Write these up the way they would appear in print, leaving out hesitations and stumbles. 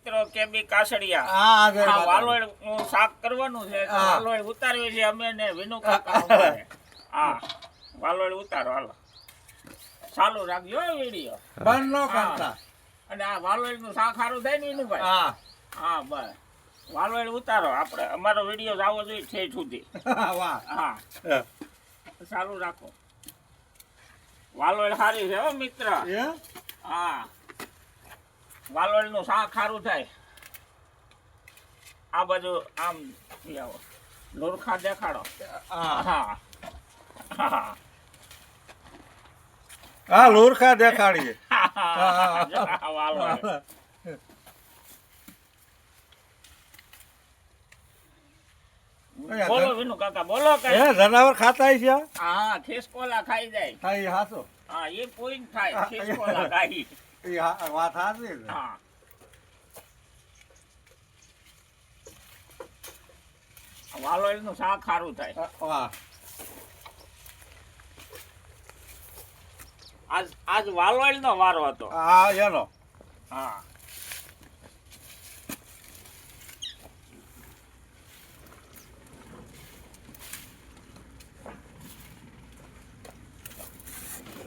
મિત્રો કેબી કાસડિયા હા આ વાલોડ નું શાક કરવાનું છે તો વાલોડ ઉતારવી છે અમે ને વિનુ કાકા અમારે. હા વાલોડ ઉતારો હાલો ચાલુ રાખજો વિડિયો બંધ નો કરતા. અને આ વાલોડ નું શાક સારું થાય ને વિનુભાઈ. હા હા બસ વાલોડ ઉતારો આપણે અમારો વિડિયો આવો જોઈએ ઠેઠ સુધી. વાહ હા ચાલુ રાખો વાલોડ સારી છે હો મિત્ર. એ હા વાલોડ નું શાક સારું થાય. આ બાજુ આમ ઈ આવો લોરખા દેખાડો. હા હા હા હા લુરખા દેખાડીએ. વાલોડ બોલો વિનુ કાકા બોલો એ કઈ. જનાવર ખાતા છે હા ખિસકોલા ખાઈ જાય. ખાઈ હાસો હા એ કોઈ ખાય ખિસકોલા ખાઈ. એ વાત હાચી છે. હા વાલોડ નું શાક સારું થાય. વાહ આજ વાલોડ નો વારો હતો. હા એનો હા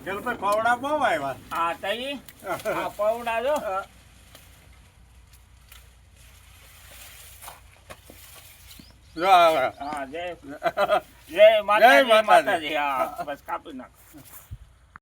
પેલું તો ખવડા બહુ આવ્યા. હા તઈ આ પૌડા જો. જો આવે. હા જય જય માતાજી માતાજી. માતાજી. હા બસ કાપી નાખ.